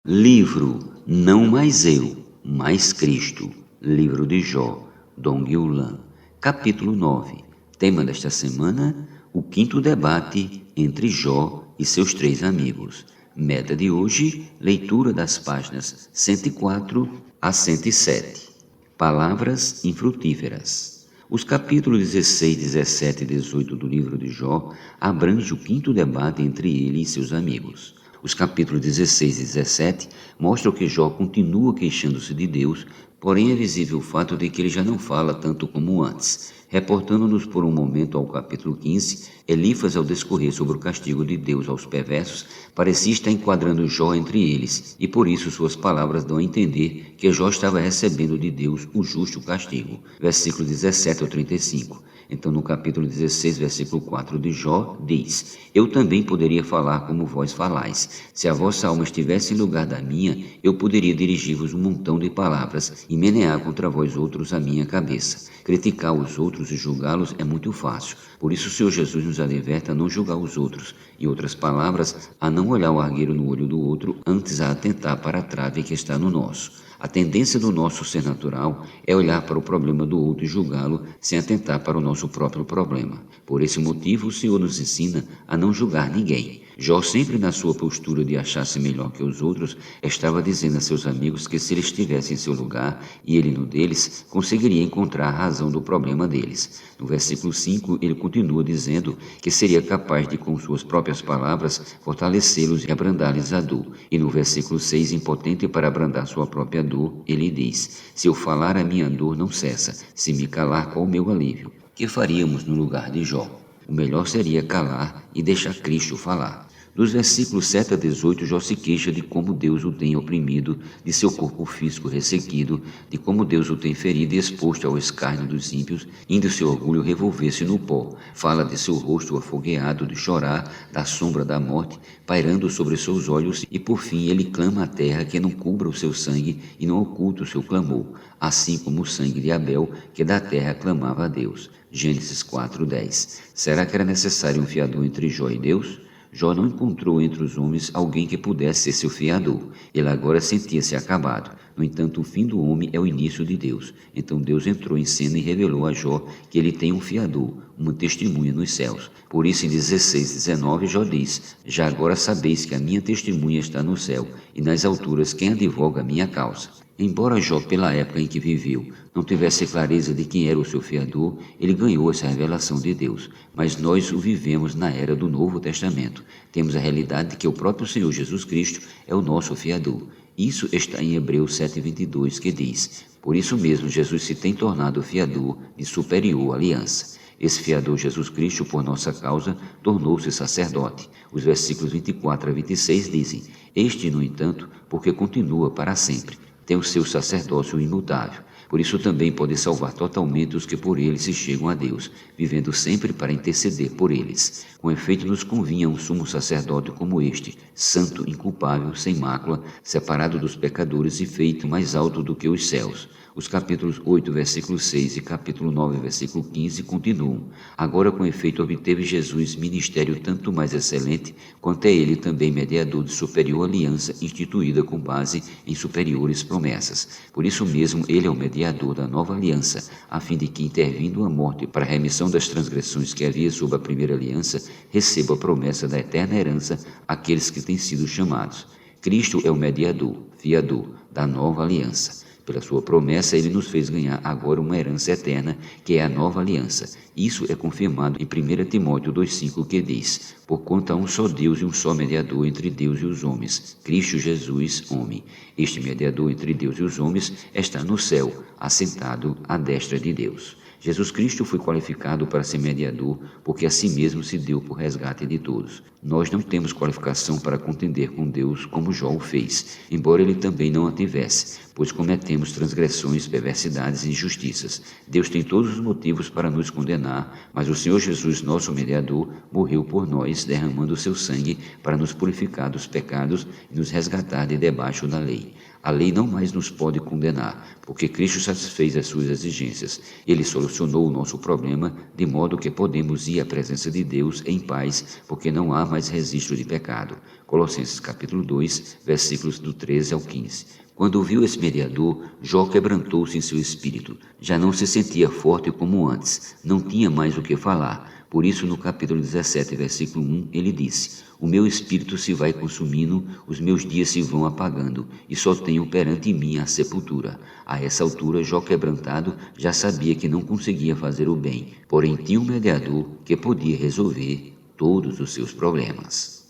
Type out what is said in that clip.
Livro Não Mais Eu, Mais Cristo. Livro de Jó, Dong Yulan. Capítulo 9. Tema desta semana: o quinto debate entre Jó e seus 3 amigos. Meta de hoje: leitura das páginas 104 a 107. Palavras infrutíferas. Os capítulos 16, 17 e 18 do livro de Jó abrangem o quinto debate entre ele e seus amigos. Os capítulos 16 e 17 mostram que Jó continua queixando-se de Deus, porém é visível o fato de que ele já não fala tanto como antes. Reportando-nos por um momento ao capítulo 15, Elifas, ao discorrer sobre o castigo de Deus aos perversos, parecia estar enquadrando Jó entre eles, e por isso suas palavras dão a entender que Jó estava recebendo de Deus o justo castigo. Versículo 17 ao 35. Então, no capítulo 16, versículo 4 de Jó, diz: Eu também poderia falar como vós falais. Se a vossa alma estivesse em lugar da minha, eu poderia dirigir-vos um montão de palavras e menear contra vós outros a minha cabeça. Criticar os outros e julgá-los é muito fácil. Por isso o Senhor Jesus nos adverte a não julgar os outros. Em outras palavras, a não olhar o argueiro no olho do outro, antes a atentar para a trave que está no nosso. A tendência do nosso ser natural é olhar para o problema do outro e julgá-lo sem atentar para o nosso próprio problema. Por esse motivo, o Senhor nos ensina a não julgar ninguém. Jó, sempre na sua postura de achar-se melhor que os outros, estava dizendo a seus amigos que se ele estivesse em seu lugar e ele no deles, conseguiria encontrar a razão do problema deles. No versículo 5, ele continua dizendo que seria capaz de, com suas próprias palavras, fortalecê-los e abrandar-lhes a dor. E no versículo 6, impotente para abrandar sua própria dor, ele diz: Se eu falar, a minha dor não cessa. Se me calar, qual o meu alívio? Que faríamos no lugar de Jó? O melhor seria calar e deixar Cristo falar. Dos versículos 7 a 18, Jó se queixa de como Deus o tem oprimido, de seu corpo físico ressequido, de como Deus o tem ferido e exposto ao escárnio dos ímpios, indo seu orgulho revolver-se no pó. Fala de seu rosto afogueado, de chorar, da sombra da morte, pairando sobre seus olhos, e por fim ele clama à terra que não cubra o seu sangue e não oculte o seu clamor, assim como o sangue de Abel, que da terra clamava a Deus. Gênesis 4:10. Será que era necessário um fiador entre Jó e Deus? Jó não encontrou entre os homens alguém que pudesse ser seu fiador. Ele agora sentia-se acabado. No entanto, o fim do homem é o início de Deus. Então Deus entrou em cena e revelou a Jó que ele tem um fiador, uma testemunha nos céus. Por isso, em 16:19, Jó diz: Já agora sabeis que a minha testemunha está no céu, e nas alturas quem advoga a minha causa. Embora Jó, pela época em que viveu, não tivesse clareza de quem era o seu fiador, ele ganhou essa revelação de Deus. Mas nós o vivemos na era do Novo Testamento. Temos a realidade de que o próprio Senhor Jesus Cristo é o nosso fiador. Isso está em Hebreus 7:22, que diz: Por isso mesmo Jesus se tem tornado fiador de superior aliança. Esse fiador Jesus Cristo, por nossa causa, tornou-se sacerdote. Os versículos 24 a 26 dizem: Este, no entanto, porque continua para sempre, tem o seu sacerdócio imutável. Por isso também pode salvar totalmente os que por ele se chegam a Deus, vivendo sempre para interceder por eles. Com efeito, nos convinha um sumo sacerdote como este, santo, inculpável, sem mácula, separado dos pecadores e feito mais alto do que os céus. Os capítulos 8, versículo 6 e capítulo 9, versículo 15 continuam. Agora, com efeito, obteve Jesus ministério tanto mais excelente, quanto é ele também mediador de superior aliança instituída com base em superiores promessas. Por isso mesmo, ele é o mediador da nova aliança, a fim de que, intervindo a morte para a remissão das transgressões que havia sob a primeira aliança, receba a promessa da eterna herança àqueles que têm sido chamados. Cristo é o mediador, fiador, da nova aliança. Pela sua promessa, ele nos fez ganhar agora uma herança eterna, que é a nova aliança. Isso é confirmado em 1 Timóteo 2,5, que diz: Porquanto há um só Deus e um só mediador entre Deus e os homens, Cristo Jesus, homem. Este mediador entre Deus e os homens está no céu, assentado à destra de Deus. Jesus Cristo foi qualificado para ser mediador, porque a si mesmo se deu por resgate de todos. Nós não temos qualificação para contender com Deus como Jó o fez, embora ele também não a tivesse. pois cometemos transgressões, perversidades e injustiças. Deus tem todos os motivos para nos condenar, mas o Senhor Jesus, nosso mediador, morreu por nós, derramando o seu sangue para nos purificar dos pecados e nos resgatar de debaixo da lei. A lei não mais nos pode condenar, porque Cristo satisfez as suas exigências. Ele solucionou o nosso problema, de modo que podemos ir à presença de Deus em paz, porque não há mais registro de pecado. Colossenses capítulo 2, versículos do 13 ao 15. Quando ouviu esse mediador, Jó quebrantou-se em seu espírito. Já não se sentia forte como antes, não tinha mais o que falar. Por isso, no capítulo 17, versículo 1, ele disse: o meu espírito se vai consumindo, os meus dias se vão apagando, e só tenho perante mim a sepultura. A essa altura, Jó quebrantado já sabia que não conseguia fazer o bem, porém tinha um mediador que podia resolver todos os seus problemas.